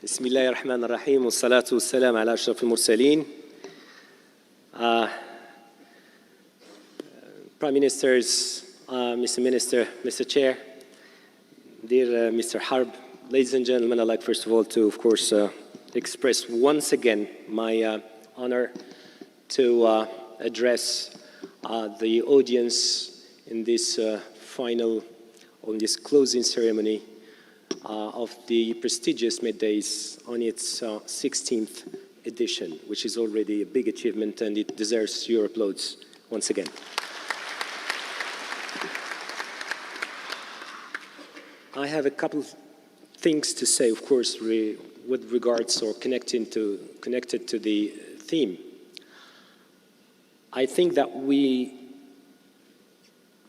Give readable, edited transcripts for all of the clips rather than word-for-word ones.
بسم الله الرحمن الرحيم والصلاة والسلام على أشرف المرسلين. Prime Ministers, Mr. Minister, Mr. Chair, dear Mr. Harb, ladies and gentlemen, I'd like first of all to, of course, express once again my honor to address the audience in this on this closing ceremony of the prestigious Middays on its 16th edition, which is already a big achievement and it deserves your applause once again. I have a couple of things to say, of course, with regards or connected to the theme. I think that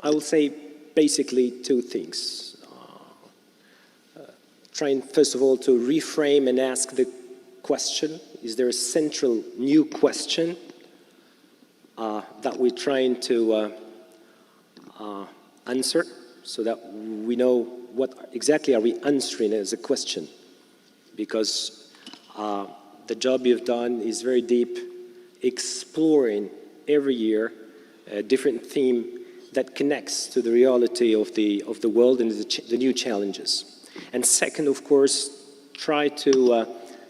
I will say basically two things. Trying, first of all, to reframe and ask the question, is there a central new question that we're trying to answer so that we know what exactly are we answering as a question? Because the job you've done is very deep, exploring every year a different theme that connects to the reality of the world and the new challenges. And second, of course, try to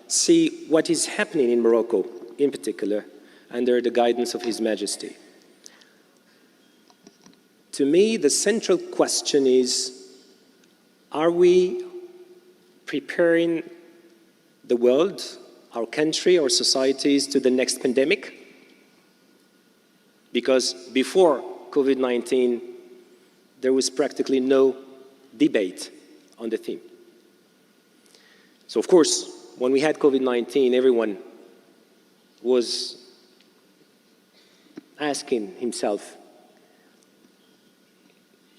see what is happening in Morocco, in particular, under the guidance of His Majesty. To me, the central question is, are we preparing the world, our country, our societies to the next pandemic? Because before COVID-19, there was practically no debate on the theme. So of course, when we had COVID-19, everyone was asking himself,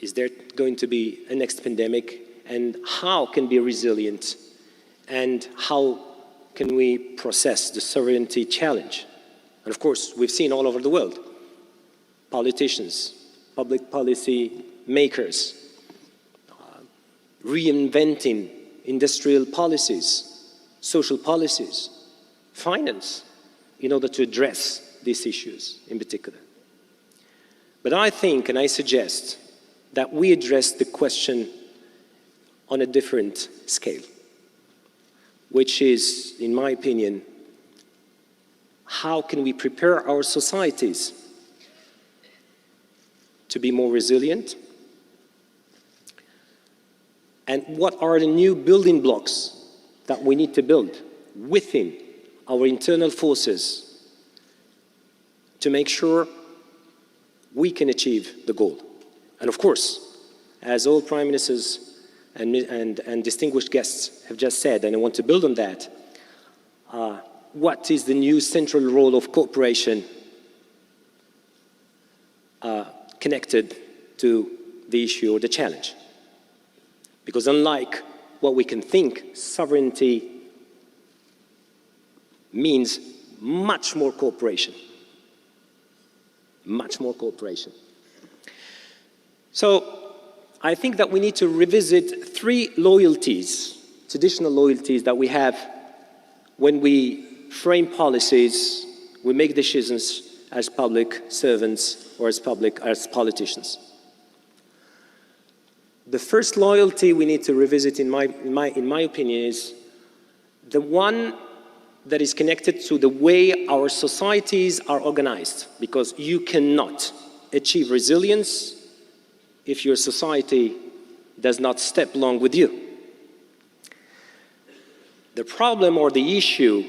is there going to be a next pandemic? And how can we be resilient? And how can we process the sovereignty challenge? And of course, we've seen all over the world, politicians, public policy makers, reinventing industrial policies, social policies, finance, in order to address these issues in particular. But I think, and I suggest, that we address the question on a different scale, which is, in my opinion, how can we prepare our societies to be more resilient? And what are the new building blocks that we need to build within our internal forces to make sure we can achieve the goal? And of course, as all prime ministers and distinguished guests have just said, and I want to build on that, what is the new central role of cooperation connected to the issue or the challenge? Because unlike what we can think, sovereignty means much more cooperation. Much more cooperation. So I think that we need to revisit three loyalties, traditional loyalties that we have when we frame policies, we make decisions as public servants or as politicians. The first loyalty we need to revisit, in my opinion, is the one that is connected to the way our societies are organized, because you cannot achieve resilience if your society does not step along with you. The problem or the issue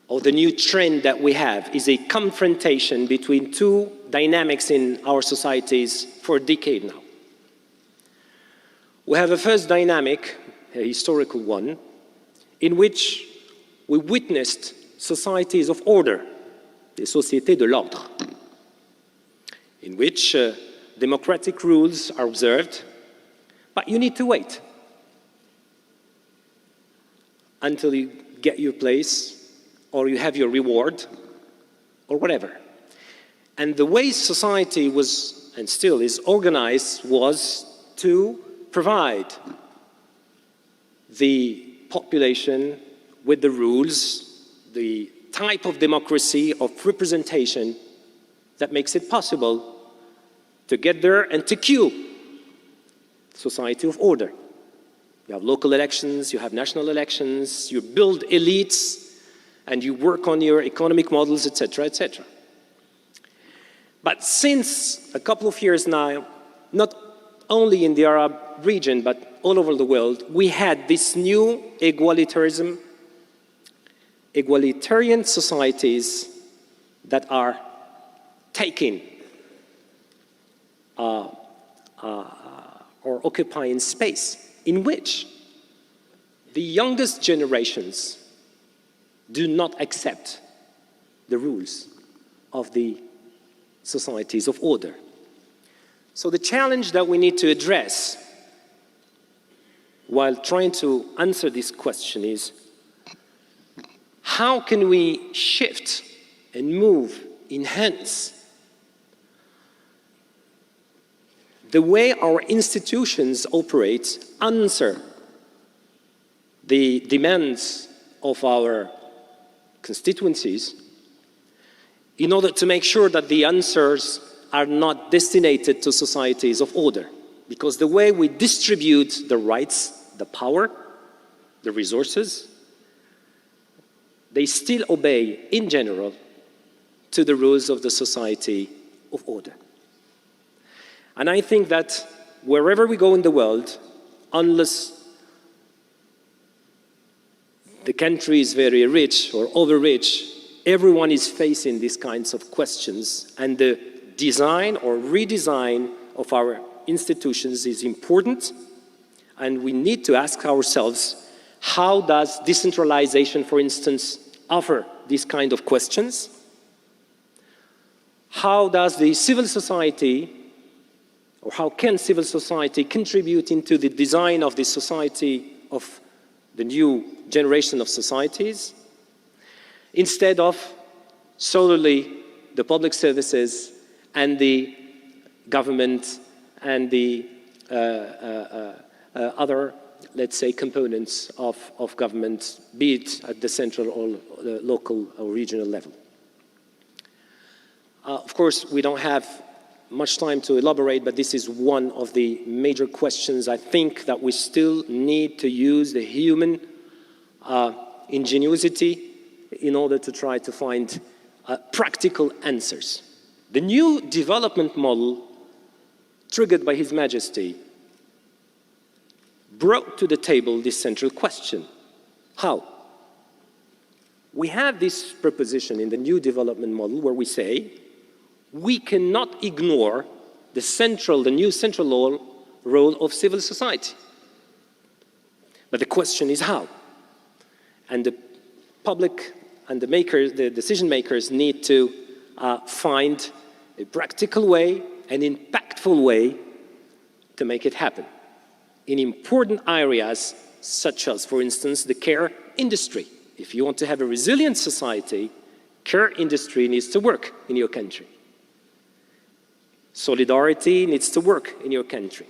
or the new trend that we have is a confrontation between two dynamics in our societies for a decade now. We have a first dynamic, a historical one, in which we witnessed societies of order, des sociétés de l'ordre, in which democratic rules are observed, but you need to wait until you get your place or you have your reward or whatever. And the way society was and still is organized, was to provide the population with the rules, the type of democracy, of representation that makes it possible to get there and to cue society of order. You have local elections, you have national elections, you build elites, and you work on your economic models, etc., etc. But since a couple of years now, not only in the Arab region, but all over the world, we had this new egalitarian societies that are taking or occupying space in which the youngest generations do not accept the rules of the societies of order. So the challenge that we need to address while trying to answer this question is, how can we shift and move, enhance the way our institutions operate, answer the demands of our constituencies, in order to make sure that the answers are not destined to societies of order. Because the way we distribute the rights, the power, the resources, they still obey, in general, to the rules of the society of order. And I think that wherever we go in the world, unless the country is very rich or over-rich, everyone is facing these kinds of questions, and the design or redesign of our institutions is important, and we need to ask ourselves, how does decentralization, for instance, offer these kind of questions? How does the civil society, or how can civil society contribute into the design of the society of the new generation of societies, instead of solely the public services and the government and the other, let's say, components of government, be it at the central or local or regional level. Of course, we don't have much time to elaborate, but this is one of the major questions. I think that we still need to use the human ingenuity in order to try to find practical answers. The new development model, triggered by His Majesty, brought to the table this central question. How? We have this proposition in the new development model where we say, we cannot ignore the new central role of civil society. But the question is how? And the public and the decision makers need to find a practical way, an impactful way to make it happen in important areas such as, for instance, the care industry. If you want to have a resilient society, care industry needs to work in your country. Solidarity needs to work in your country.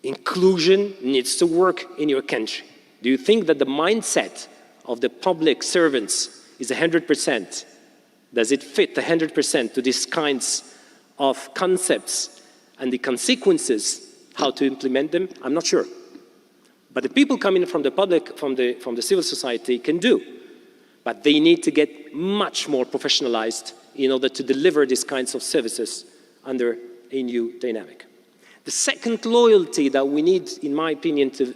Inclusion needs to work in your country. Do you think that the mindset of the public servants is 100%? Does it fit 100% to these kinds of concepts and the consequences, how to implement them? I'm not sure. But the people coming from the public, from the civil society can do. But they need to get much more professionalized in order to deliver these kinds of services under a new dynamic. The second loyalty that we need, in my opinion, to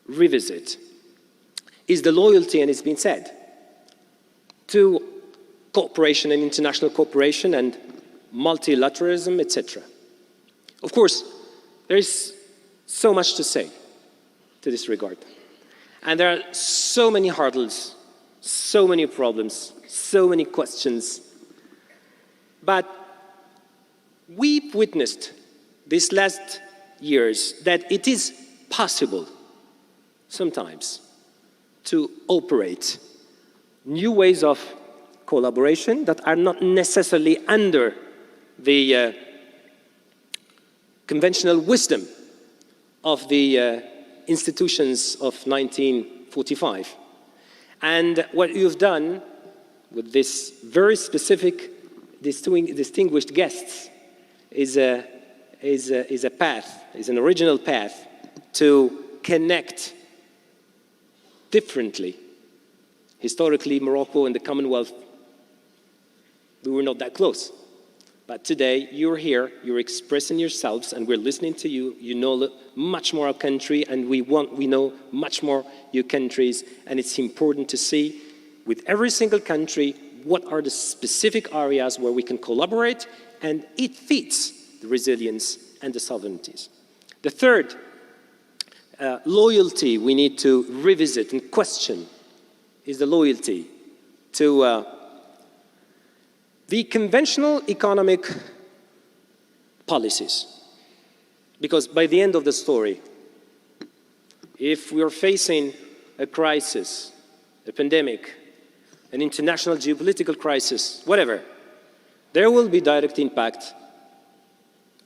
revisit is the loyalty, and it's been said, to cooperation and international cooperation and multilateralism, etc. Of course, there is so much to say to this regard. And there are so many hurdles, so many problems, so many questions. But we've witnessed these last years that it is possible sometimes to operate new ways of collaboration that are not necessarily under the conventional wisdom of the institutions of 1945. And what you've done with this very specific distinguished guests is a path, is an original path to connect differently. Historically, Morocco and the Commonwealth, we were not that close. But today, you're here, you're expressing yourselves, and we're listening to you. You know much more our country, and we know much more your countries, and it's important to see with every single country what are the specific areas where we can collaborate, and it fits the resilience and the sovereignties. The third, loyalty we need to revisit and question is the loyalty to the conventional economic policies. Because by the end of the story, if we are facing a crisis, a pandemic, an international geopolitical crisis, whatever, there will be direct impact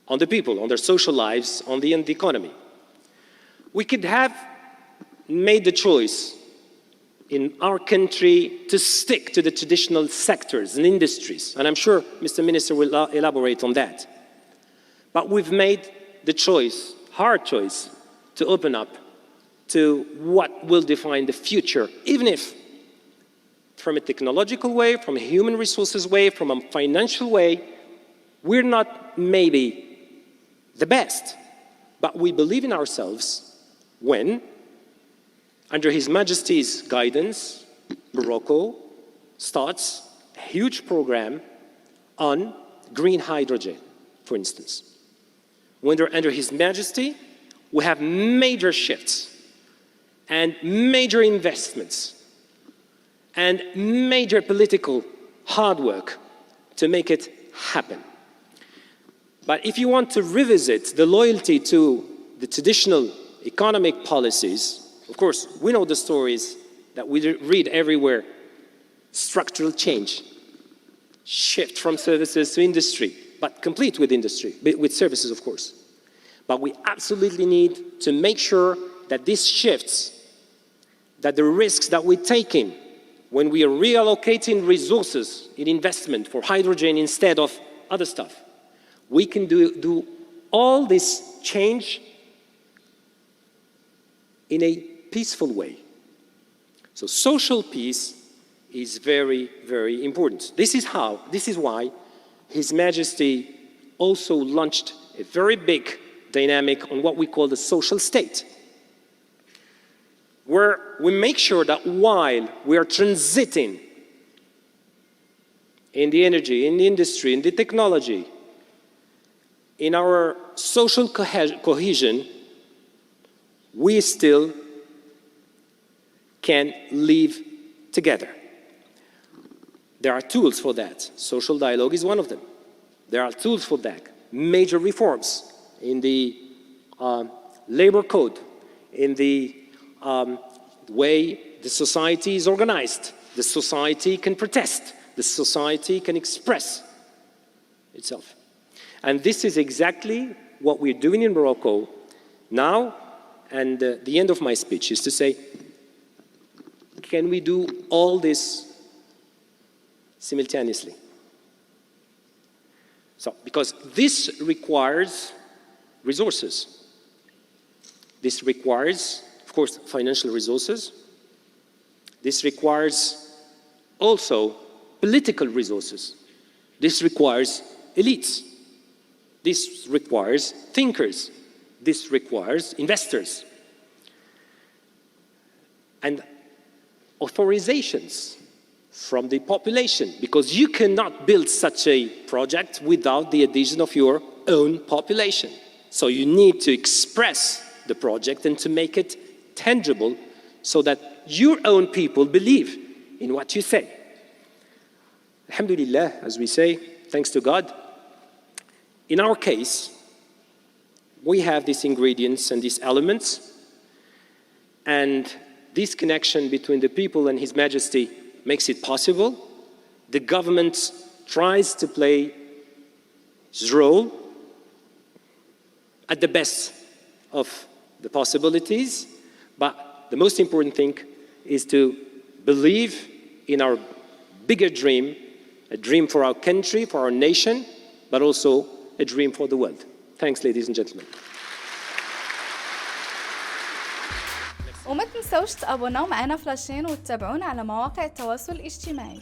on the people, on their social lives, on the economy. We could have made the choice in our country to stick to the traditional sectors and industries, and I'm sure Mr. Minister will elaborate on that. But we've made the choice, hard choice, to open up to what will define the future, even if from a technological way, from a human resources way, from a financial way, we're not maybe the best, but we believe in ourselves when, under His Majesty's guidance, Morocco starts a huge program on green hydrogen, for instance. When under His Majesty, we have major shifts and major investments and major political hard work to make it happen. But if you want to revisit the loyalty to the traditional economic policies, of course, we know the stories that we read everywhere. Structural change, shift from services to industry, but complete with industry, with services, of course. But we absolutely need to make sure that these shifts, that the risks that we're taking when we are reallocating resources in investment for hydrogen instead of other stuff, we can do all this change in a peaceful way. So social peace is very, very important. This is why His Majesty also launched a very big dynamic on what we call the social state, where we make sure that while we are transiting in the energy, in the industry, in the technology, in our social cohesion, we still can live together. There are tools for that. Social dialogue is one of them. There are tools for that. Major reforms in the labor code, in the way the society is organized. The society can protest. The society can express itself. And this is exactly what we're doing in Morocco now. And the end of my speech is to say, can we do all this simultaneously? So, because this requires resources. This requires, of course, financial resources. This requires also political resources. This requires elites. This requires thinkers. This requires investors. And authorizations from the population, because you cannot build such a project without the adhesion of your own population. So you need to express the project and to make it tangible so that your own people believe in what you say. Alhamdulillah, as we say, thanks to God. In our case, we have these ingredients and these elements, and this connection between the people and His Majesty makes it possible. The government tries to play role at the best of the possibilities, but the most important thing is to believe in our bigger dream, a dream for our country, for our nation, but also a dream for the world. Thanks, ladies and gentlemen. وما تنسوش تابوناو معنا فلاشين وتتابعونا على مواقع التواصل الاجتماعي.